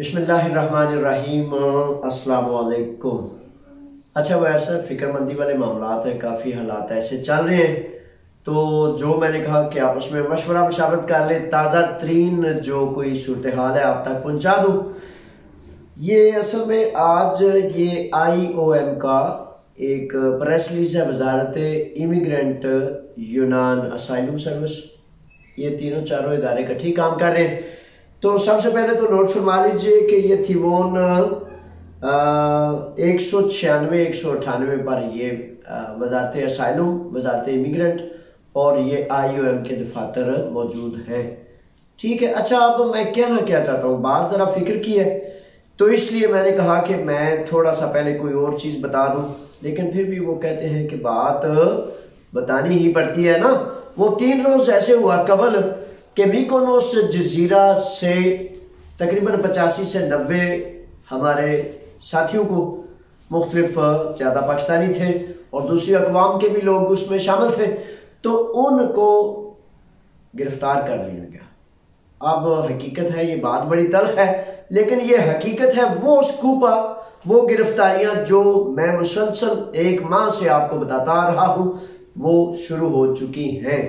बिस्मिल्लाहिर्रहमानिर्रहीम। अस्सलाम वालेकुम। अच्छा, वैसे फ़िक्रमंदी वाले मामलात हैं, काफ़ी हालात ऐसे चल रहे हैं, तो जो मैंने कहा कि आपस में मशवरा मुशावरत कर ले, ताज़ा तरीन जो कोई सूरत हाल है आप तक पहुँचा दूँ। ये असल में आज ये IOM का एक प्रेस रिलीज है, वजारत इमिग्रेंट, यूनान, असाइलम सर्विस, ये तीनों चारों इदारे इकट्ठे काम कर रहे हैं। तो सबसे पहले तो नोट फरमा लीजिए कि ये थिवोन 196-198 पर ये वजारत असाइलम, वजारत इमिग्रेंट और ये IOM के दफातर मौजूद हैं। ठीक है। अच्छा, अब मैं कहना क्या चाहता हूँ, बात ज़रा फिक्र की है, तो इसलिए मैंने कहा कि मैं थोड़ा सा पहले कोई और चीज़ बता दूँ, लेकिन फिर भी वो कहते हैं कि बात बतानी ही पड़ती है ना। वो 3 रोज़ ऐसे हुआ कबल कि मिकोनोस जजीरा से तकरीबन 85 से 90 हमारे साथियों को, मुख्तलिफ ज़्यादा पाकिस्तानी थे और दूसरी अक़वाम के भी लोग उसमें शामिल थे, तो उनको गिरफ्तार कर लिया गया। अब हकीकत है, ये बात बड़ी तल्ख है, लेकिन ये हकीकत है। वो स्कूपा, वो गिरफ्तारियां जो मैं मुसलसल 1 माह से आपको बताता आ रहा हूं, वो शुरू हो चुकी हैं।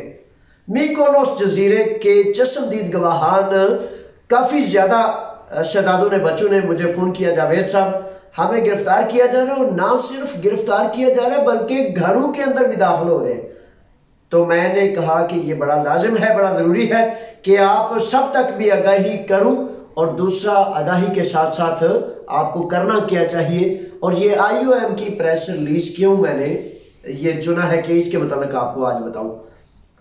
मिकोनोस जजीरे के चश्मदीद गवाहान, काफी ज्यादा शहजादों ने, बच्चों ने मुझे फोन किया, जावेद साहब हमें गिरफ्तार किया जा रहा है, और ना सिर्फ गिरफ्तार किया जा रहा है बल्कि घरों के अंदर भी दाखिल हो रहे हैं। तो मैंने कहा कि ये बड़ा लाजिम है, बड़ा जरूरी है कि आप सब तक भी आगाही करूं, और दूसरा आगाही के साथ साथ आपको करना क्या चाहिए, और ये IOM की प्रेस रिलीज क्यों मैंने ये चुना है कि इसके मुताबिक आपको आज बताऊं।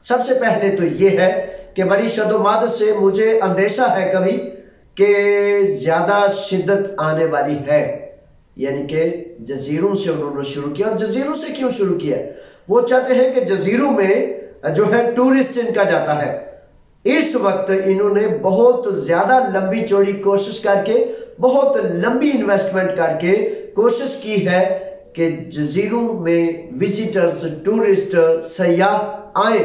सबसे पहले तो ये है कि बड़ी शदोमद से मुझे अंदेशा है कभी कि ज्यादा शिद्दत आने वाली है, यानी कि जजीरों से उन्होंने शुरू किया। और जजीरों से क्यों शुरू किया? वो चाहते हैं कि जजीरों में जो है टूरिस्ट इनका जाता है। इस वक्त इन्होंने बहुत ज्यादा लंबी चौड़ी कोशिश करके, बहुत लंबी इन्वेस्टमेंट करके कोशिश की है कि जजीरों में विजिटर्स, टूरिस्ट, सयाह आए।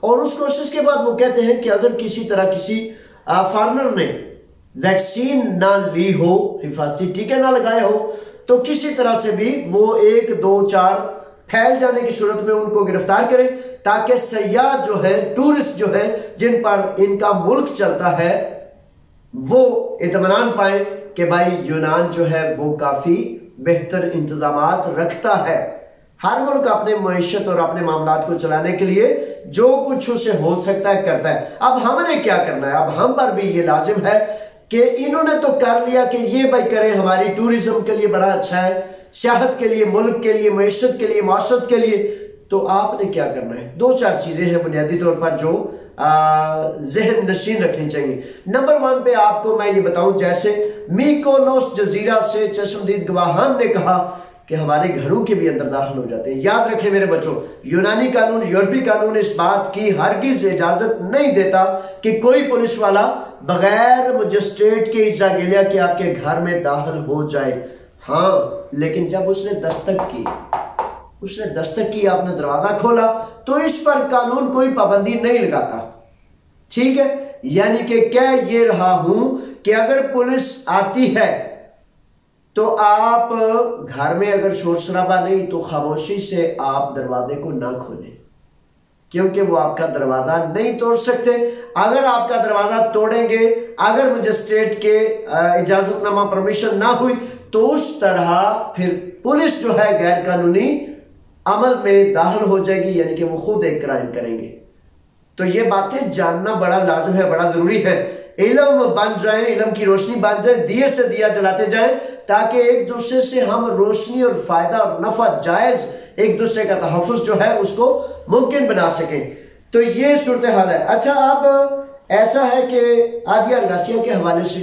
और उस कोशिश के बाद वो कहते हैं कि अगर किसी तरह किसी फॉरेनर ने वैक्सीन ना ली हो, हिफाजती टीके ना लगाए हो, तो किसी तरह से भी वो 1, 2, 4 फैल जाने की सूरत में उनको गिरफ्तार करें, ताकि सयाह जो है, टूरिस्ट जो है, जिन पर इनका मुल्क चलता है, वो इत्मीनान पाए कि भाई यूनान जो है वो काफी बेहतर इंतजामात रखता है। हर मुल्क अपने मईशत और अपने मामलात को चलाने के लिए जो कुछ उसे हो सकता है करता है। अब हमने क्या करना है? अब हम पर भी ये लाजिम है कि इन्होंने तो कर लिया कि ये भाई करें, हमारी टूरिज्म के लिए बड़ा अच्छा है, सियाहत के लिए, मुल्क के लिए, मईशत के लिए, माशरत के लिए। तो आपने क्या करना है? 2-4 चीजें हैं बुनियादी तौर पर जो जहन नशीन रखनी चाहिए। नंबर 1 पे आपको मैं ये बताऊं, जैसे मिकोनोस जजीरा से चश्मदीद गवाहान ने कहा कि हमारे घरों के भी अंदर दाखिल हो जाते हैं। याद रखें मेरे बच्चों, यूनानी कानून, यूरोपीय कानून इस बात की हरगिज इजाजत नहीं देता कि कोई पुलिस वाला बगैर मजिस्ट्रेट के इजाजत के आपके घर में दाखिल हो जाए। हाँ, लेकिन जब उसने दस्तक की, आपने दरवाजा खोला, तो इस पर कानून कोई पाबंदी नहीं लगाता। ठीक है, यानी कि कह ये रहा हूं कि अगर पुलिस आती है तो आप घर में अगर शोर शराबा नहीं, तो खामोशी से आप दरवाजे को ना खोलें, क्योंकि वो आपका दरवाजा नहीं तोड़ सकते। अगर आपका दरवाजा तोड़ेंगे, अगर मजिस्ट्रेट के इजाजतनामा परमिशन ना हुई, तो उस तरह फिर पुलिस जो है गैर कानूनी अमल में दाखिल हो जाएगी, यानी कि वो खुद एक क्राइम करेंगे। तो ये बातें जानना बड़ा लाजिम है, बड़ा जरूरी है। इल्म बन जाए, इल्म की रोशनी बन जाए, दिए से दिया जलाते जाएं, ताकि एक दूसरे से हम रोशनी और फायदा और नफा जायज, एक दूसरे का तहफ़्फ़ुज़ जो है उसको मुमकिन बना सकें। तो ये सूरत हाल है। अच्छा, अब ऐसा है कि आदिया गासिया के हवाले से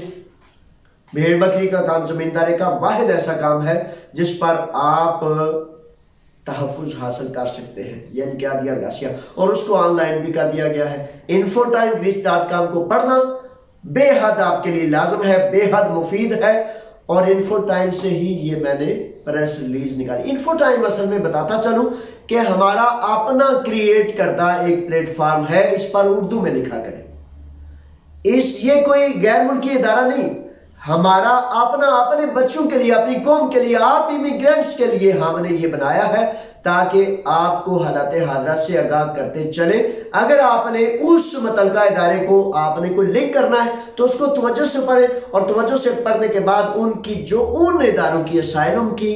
भेड़ बकरी का काम जमींदारी का वाहिद ऐसा काम है जिस पर आप तहफ़्फ़ुज़ हासिल कर सकते हैं, यानी कि आदिया गासिया, और उसको ऑनलाइन भी कर दिया गया है। infotime.com को पढ़ना बेहद आपके लिए लाजम है, बेहद मुफीद है, और इन्फोटाइम से ही ये मैंने प्रेस रिलीज निकाली। इन्फोटाइम असल में बताता चलूं कि हमारा अपना क्रिएट करता एक प्लेटफॉर्म है, इस पर उर्दू में लिखा करें। ये कोई गैर मुल्की इदारा नहीं, हमारा अपना, अपने बच्चों के लिए, अपनी कौम के लिए, आप इमिग्रेंट्स के लिए हमने ये बनाया है ताकि आपको हालात हाजरा से आगाह करते चले। अगर आपने उस मुतल्लिका इदारे को आपने कोई लिंक करना है तो उसको तवज्जो से पढ़े, और तवज्जो से पढ़ने के बाद उनकी जो उन इदारों की, असाइलम की,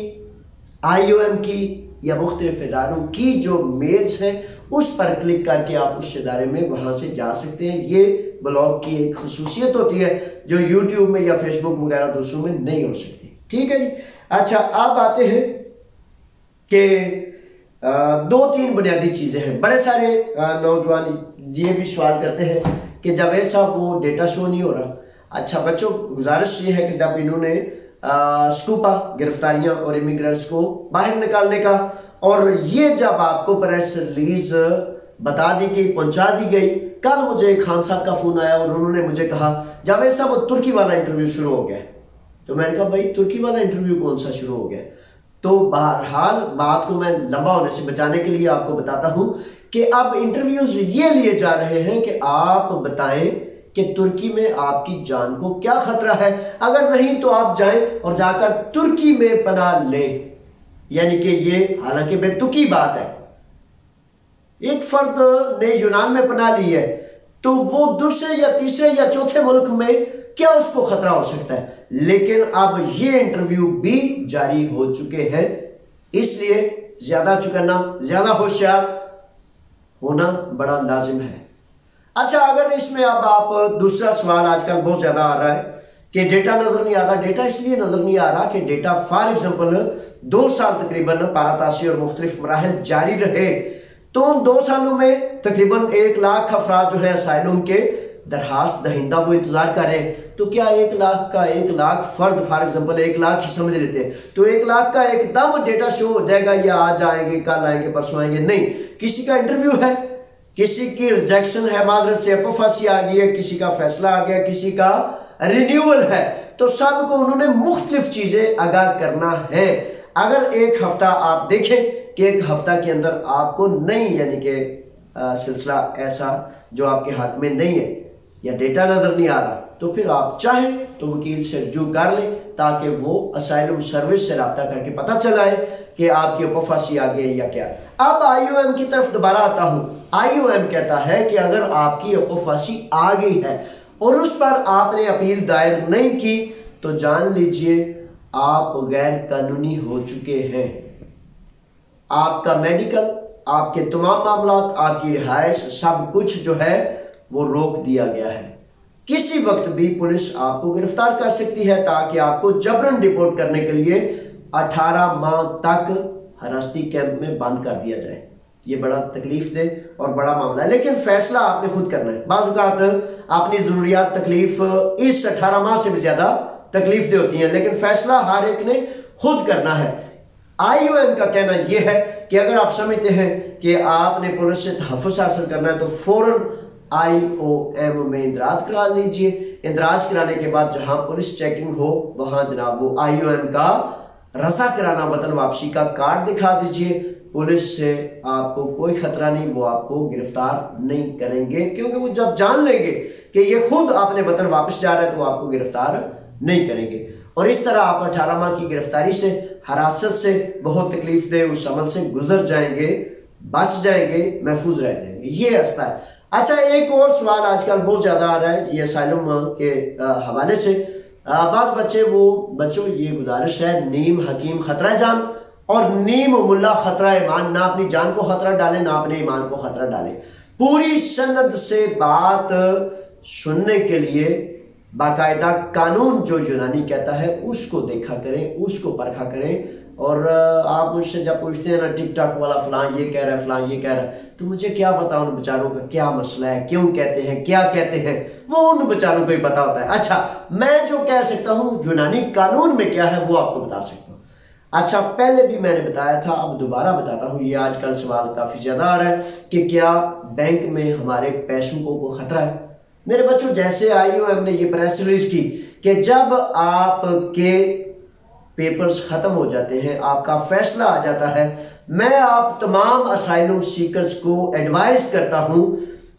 IOM की या मुख्तलिफ इदारों की जो मेल्स हैं उस पर क्लिक करके आप उस इदारे में वहां से जा सकते हैं। ये ब्लॉग की एक खसूसियत होती है जो यूट्यूब में या फेसबुक वगैरह दूसरों में नहीं हो सकती। ठीक है जी। अच्छा, अब आते हैं कि दो तीन बुनियादी चीजें हैं। बड़े सारे नौजवान ये भी सवाल करते हैं कि जावेद साहब वो डेटा शो नहीं हो रहा। अच्छा बच्चों, गुजारिश ये है कि जब इन्होंने स्कूपा, गिरफ्तारियां और इमिग्रेंट्स को बाहर निकालने का, और ये जब आपको प्रेस रिलीज बता दी गई, पहुंचा दी गई, कल मुझे खान साहब का फोन आया और उन्होंने मुझे कहा जावेद साहब वो तुर्की वाला इंटरव्यू शुरू हो गया। तो मैंने कहा भाई तुर्की वाला इंटरव्यू कौन सा शुरू हो गया? तो बहरहाल बात को मैं लंबा होने से बचाने के लिए आपको बताता हूं कि अब इंटरव्यूज ये लिए जा रहे हैं कि आप बताएं कि तुर्की में आपकी जान को क्या खतरा है, अगर नहीं तो आप जाएं और जाकर तुर्की में पनाह लें। यानी कि ये हालांकि बेतुकी बात है, एक फर्द ने यूनान में पनाह ली है तो वो दूसरे या तीसरे या चौथे मुल्क में क्या उसको खतरा हो सकता है। लेकिन अब ये इंटरव्यू भी जारी हो चुके हैं, इसलिए ज्यादा चौकन्ना, ज्यादा होशियार होना बड़ा लाजिम है। अच्छा, अगर इसमें अब आप दूसरा सवाल आजकल बहुत ज्यादा आ रहा है कि डेटा नजर नहीं आ रहा। डेटा इसलिए नजर नहीं आ रहा कि डेटा फॉर एग्जाम्पल 2 साल तकरीबन पाराताशी और मुख्तलिफ मराहिल जारी रहे, तो उन 2 सालों में तकरीबन 1 लाख अफराद जो है असाइलम के दरखास्त दहिंदा वो इंतजार कर रहे हैं। तो क्या 1 लाख का 1 लाख फर्द, फॉर एग्जाम्पल 1 लाख ही समझ लेते हैं, तो 1 लाख का एकदम डेटा शो हो जाएगा या आज आएंगे, कल आएंगे, परसों आएंगे? नहीं, किसी का इंटरव्यू है, किसी की रिजेक्शन है, मादरत से अपफासी आ गई है, किसी का फैसला आ गया, किसी का रिन्यूअल है, तो सबको उन्होंने मुख्तलिफ चीजें आगाह करना है। अगर एक हफ्ता आप देखें कि एक हफ्ता के अंदर आपको नहीं, यानी कि सिलसिला ऐसा जो आपके हाथ में नहीं है या डेटा नजर नहीं आ रहा, तो फिर आप चाहें तो वकील से रजू कर लें ताकि वो असाइलम सर्विस से रब्ता करके पता चलाए कि आपकी अपफासी आ गई या क्या। अब IOM की तरफ दोबारा आता हूं। IOM कहता है कि अगर आपकी अपफासी आ गई है और उस पर आपने अपील दायर नहीं की तो जान लीजिए आप गैर कानूनी हो चुके हैं। आपका मेडिकल, आपके तमाम मामलात, आपकी रिहाइश, सब कुछ जो है वो रोक दिया गया है। किसी वक्त भी पुलिस आपको गिरफ्तार कर सकती है ताकि आपको जबरन डिपोर्ट करने के लिए 18 माह तक हिरासती कैंप में बंद कर दिया जाए। ये बड़ा तकलीफ दे और बड़ा मामला है, लेकिन फैसला आपने खुद करना है। बाज़ औक़ात अपनी जरूरियात तकलीफ इस 18 माह से भी ज्यादा तकलीफ दे होती है, लेकिन फैसला हर एक ने खुद करना है। IOM का कहना यह है कि अगर आप समझते हैं कि आपने पुलिस से तहफ़्फ़ुज़ हासिल करना है तो फौरन IOM में इंदराज करा लीजिए। इंदराज कराने के बाद जहां पुलिस चेकिंग हो वहां जनाब वो IOM का रसा कराना वतन वापसी का कार्ड दिखा दीजिए। पुलिस से आपको कोई खतरा नहीं, वो आपको गिरफ्तार नहीं करेंगे, क्योंकि वो जब जान लेंगे कि ये खुद अपने वतन वापस जा रहा है तो वो आपको गिरफ्तार नहीं करेंगे। और इस तरह आप 18 माह की गिरफ्तारी से, हिरासत से, बहुत तकलीफ दे उस अमल से गुजर जाएंगे, बच जाएंगे, महफूज रह जाएंगे। ये रास्ता है। अच्छा, एक और सवाल आजकल बहुत ज्यादा आ रहा है ये असाइलम के हवाले से। बाज़ बच्चों ये गुजारिश है, नीम हकीम खतरा जान और नीम मुल्ला खतरा ईमान। ना अपनी जान को खतरा डालें, ना अपने ईमान को खतरा डालें। पूरी सनद से बात सुनने के लिए बाकायदा कानून जो यूनानी कहता है उसको देखा करें, उसको परखा करें। और आप मुझसे जब पूछते हैं ना टिकटॉक वाला फलां ये कह रहा है, फलां ये कह रहा है, तो मुझे क्या पता उन बेचारों का क्या मसला है, क्यों कहते हैं, क्या कहते हैं, वो उन बेचारों को ही पता होता है। अच्छा, मैं जो कह सकता हूँ यूनानी कानून में क्या है वो आपको बता सकता हूँ। अच्छा, पहले भी मैंने बताया था, अब दोबारा बताता हूँ। ये आजकल सवाल काफी ज्यादा आ रहा है कि क्या बैंक में हमारे पैसों को खतरा है। मेरे बच्चों, जैसे IOM ने ये प्रेस रिलीज की कि जब आपके पेपर्स खत्म हो जाते हैं, आपका फैसला आ जाता है, मैं आप तमाम असाइलम सीकर्स को एडवाइस करता हूं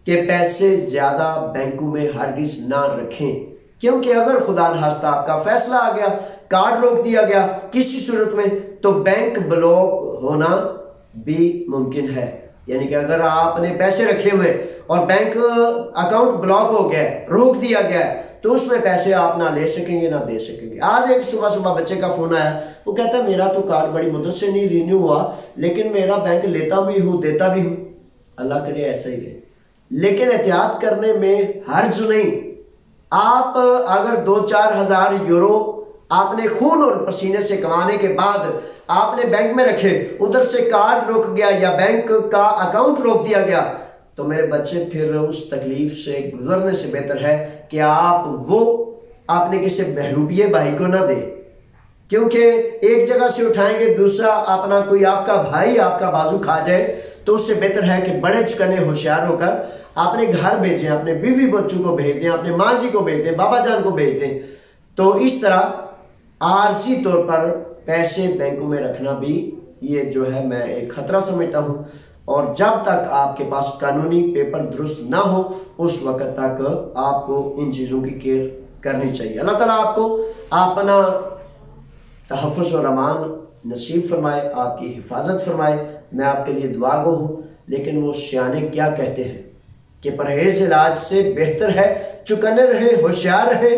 कि पैसे ज्यादा बैंकों में हरगिज ना रखें। क्योंकि अगर खुदा न खास्ता आपका फैसला आ गया, कार्ड रोक दिया गया किसी सूरत में, तो बैंक ब्लॉक होना भी मुमकिन है। यानी कि अगर आपने पैसे रखे हुए और बैंक अकाउंट ब्लॉक हो गया, रोक दिया गया, तो उसमें पैसे आप ना ले सकेंगे ना दे सकेंगे। आज एक सुबह बच्चे का फोन आया, वो कहता है मेरा तो कार्ड बड़ी मुद्दत से नहीं रिन्यू हुआ, लेकिन मेरा बैंक लेता भी हूँ देता भी हूँ। अल्लाह करे ऐसा ही है, लेकिन एहतियात करने में हर्ज नहीं। आप अगर 2-4 हज़ार यूरो आपने खून और पसीने से कमाने के बाद आपने बैंक में रखे, उधर से कार्ड रुक गया या बैंक का अकाउंट रोक दिया गया, तो मेरे बच्चे फिर उस तकलीफ से गुजरने से बेहतर है कि आप वो आपने किसी बहरूपिये भाई को ना दे, क्योंकि एक जगह से उठाएंगे दूसरा अपना कोई आपका भाई आपका बाजू खा जाए, तो उससे बेहतर है कि बड़े चुकने होशियार होकर आपने घर भेजें, अपने बीवी बच्चों को भेज दें, अपने माँ जी को भेज दें, बाबा जान को भेज दें। तो इस तरह आरजी तौर पर पैसे बैंकों में रखना भी ये जो है मैं एक खतरा समझता हूँ। और जब तक आपके पास कानूनी पेपर दुरुस्त ना हो, उस वक्त तक आपको इन चीज़ों की केयर करनी चाहिए। अल्लाह ताला आपको अपना तहफ़्फ़ुज़ और अमान नसीब फरमाए, आपकी हिफाजत फरमाए। मैं आपके लिए दुआ गो हूँ। लेकिन वो सियाने क्या कहते हैं कि परहेज इलाज से बेहतर है चुकने रहे, होशियार रहे।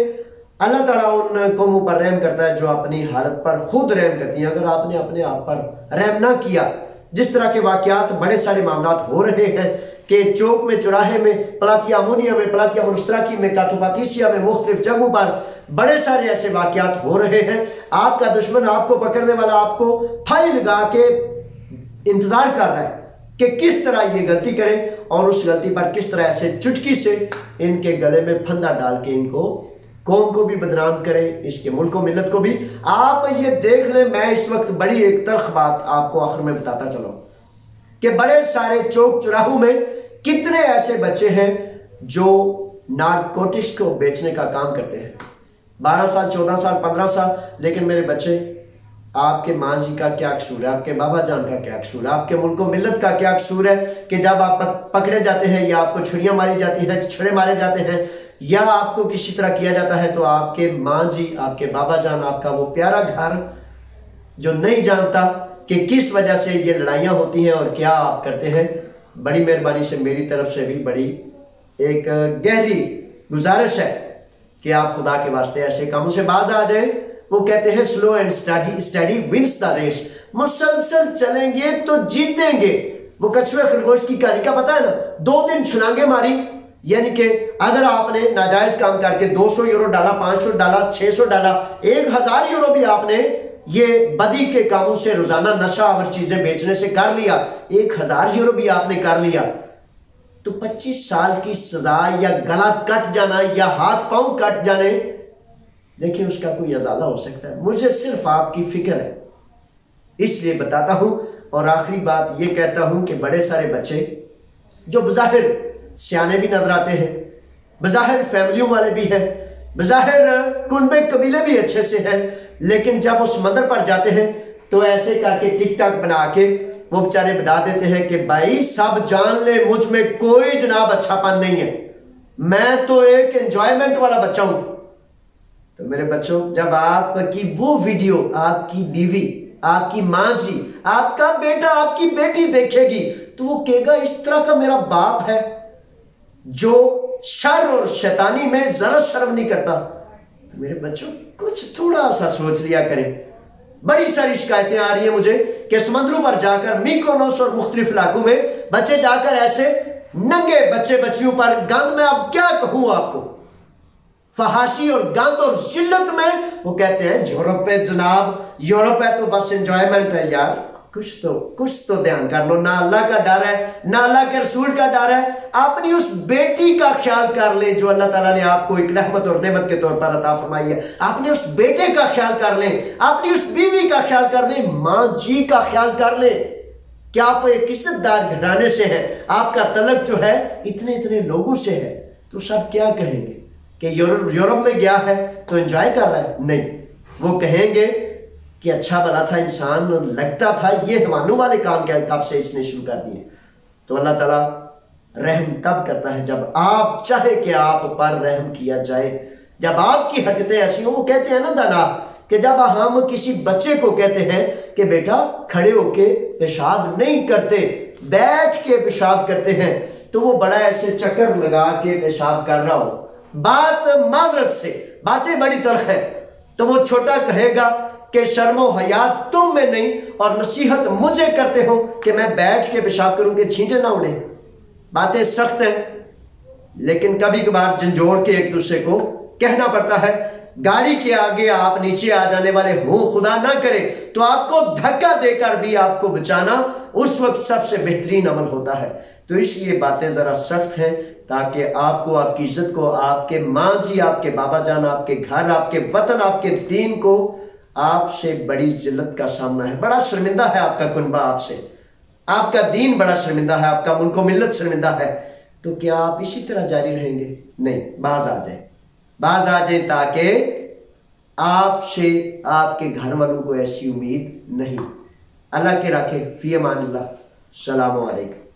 अल्लाह ताला उन कौमों पर रहम करता है जो अपनी हालत पर खुद रहम करती हैं। अगर आपने अपने आप पर रहम ना किया, जिस तरह के वाकयात बड़े सारे मामला हो रहे हैं कि चौक में, चौराहे में, प्लातिया अमोनिया में, प्लातिया मुश्तरकी में, कातुपातीसिया में, मुख्तलिफ जगहों पर बड़े सारे ऐसे वाकयात हो रहे हैं। आपका दुश्मन, आपको पकड़ने वाला आपको फाइल लगा के इंतजार कर रहा है कि किस तरह ये गलती करें और उस गलती पर किस तरह ऐसे चुटकी से इनके गले में फंदा डाल के इनको कौम को भी बदनाम करें, इसके मुल्क को, मिल्लत को भी। आप ये देख लें, मैं इस वक्त बड़ी एक तल्ख बात आपको आखिर में बताता चलो कि बड़े सारे चौक चौराहों में कितने ऐसे बच्चे हैं जो नारकोटिक्स को बेचने का काम करते हैं। 12 साल, 14 साल, 15 साल। लेकिन मेरे बच्चे, आपके माँ जी का क्या कसूर है, आपके बाबा जान का क्या कसूर है, आपके मुल्क मिल्लत का क्या कसूर है कि जब आप पकड़े जाते हैं या आपको छुरियां मारी जाती हैं, छुरे मारे जाते हैं या आपको किसी तरह किया जाता है, तो आपके माँ जी, आपके बाबा जान, आपका वो प्यारा घर जो नहीं जानता कि किस वजह से ये लड़ाइयाँ होती हैं और क्या आप करते हैं। बड़ी मेहरबानी से मेरी तरफ से भी बड़ी एक गहरी गुजारिश है कि आप खुदा के वास्ते ऐसे कामों से बाज आ जाए। वो कहते हैं slow and study wins the race. मुसलसल चलेंगे तो जीतेंगे। वो कछुए खरगोश की कहानी का पता है ना, 2 दिन छलांगे मारी, यानी कि अगर आपने नाजायज काम करके 200 यूरो डाला, 500 डाला, 600 डाला, 1000 यूरो भी आपने ये बदी के कामों से, रोजाना नशा और चीजें बेचने से कर लिया, 1000 यूरो भी आपने कर लिया, तो 25 साल की सजा या गला कट जाना या हाथ पांव कट जाने, देखिए उसका कोई अजाला हो सकता है। मुझे सिर्फ आपकी फिक्र है, इसलिए बताता हूं। और आखिरी बात ये कहता हूं कि बड़े सारे बच्चे जो बज़ाहिर सियाने भी नजर आते हैं, बज़ाहिर फैमिलियों वाले भी हैं, बज़ाहिर कुनबे कबीले भी अच्छे से हैं, लेकिन जब उस मंदिर पर जाते हैं तो ऐसे करके टिकटॉक बना के वो बेचारे बता देते हैं कि भाई सब जान ले, मुझ में कोई जनाब अच्छापन नहीं है, मैं तो एक एंजॉयमेंट वाला बच्चा हूं। तो मेरे बच्चों, जब आपकी वो वीडियो आपकी बीवी, आपकी माँ जी, आपका बेटा, आपकी बेटी देखेगी तो वो कहेगा इस तरह का मेरा बाप है जो शर और शैतानी में जरा शर्म नहीं करता। तो मेरे बच्चों, कुछ थोड़ा सा सोच लिया करें। बड़ी सारी शिकायतें आ रही है मुझे कि समंदरों पर जाकर, मिकोनोस और मुख्तलिफ इलाकों में बच्चे जाकर ऐसे नंगे बच्चे बच्चियों पर गंद में, अब क्या कहूं आपको, फहाशी और गंद और जिल्लत में वो कहते हैं यूरोप है जनाब, यूरोप है तो बस एंजॉयमेंट है। यार कुछ तो ध्यान कर लो। ना अल्लाह का डर है, ना अल्लाह के रसूल का डर है। अपनी उस बेटी का ख्याल कर ले जो अल्लाह ताला ने आपको एक रहमत और नेमत के तौर पर अता फरमाई है। अपने उस बेटे का ख्याल कर ले, अपनी उस बीवी का ख्याल कर ले, माँ जी का ख्याल कर ले। क्या आप एक इज्जतदार घराने से हैं, आपका तलब जो है इतने लोगों से है, तो सब क्या कहेंगे कि यूरोप में गया है तो एंजॉय कर रहा है? नहीं, वो कहेंगे कि अच्छा भला था, इंसान लगता था, ये हवानों वाले काम क्या कब से इसने शुरू कर दिए। तो अल्लाह ताला रहम तब करता है जब आप चाहे कि आप पर रहम किया जाए, जब आपकी हरकतें ऐसी हो, वो कहते हैं ना दाना कि जब हम किसी बच्चे को कहते हैं कि बेटा खड़े होके पेशाब नहीं करते, बैठ के पेशाब करते हैं, तो वो बड़ा ऐसे चक्कर लगा के पेशाब कर रहा हो, बात मादरत से, बातें बड़ी तल्ख है, तो वो छोटा कहेगा कि शर्मो हया तुम में नहीं और नसीहत मुझे करते हो कि मैं बैठ के पेशाब करूं कि छींटे ना उड़े। बातें सख्त हैं, लेकिन कभी कभार झंझोड़ के एक दूसरे को कहना पड़ता है। गाड़ी के आगे आप नीचे आ जाने वाले हो, खुदा ना करे, तो आपको धक्का देकर भी आपको बचाना उस वक्त सबसे बेहतरीन अमल होता है। तो इसलिए बातें जरा सख्त हैं, ताकि आपको, आपकी इज्जत को, आपके माँ जी, आपके बाबा जान, आपके घर, आपके वतन, आपके दीन को आपसे बड़ी जिल्लत का सामना है। बड़ा शर्मिंदा है आपका कुनबा आपसे, आपका दीन बड़ा शर्मिंदा है, आपका मुल्क मिल्लत शर्मिंदा है। तो क्या आप इसी तरह जारी रहेंगे? नहीं, बाज आ जाए, बाज आ जाए, ताकि आपसे आपके घर वालों को ऐसी उम्मीद नहीं। अल्लाह के रखे। फी अमान अल्लाह। सलाम अलैकुम।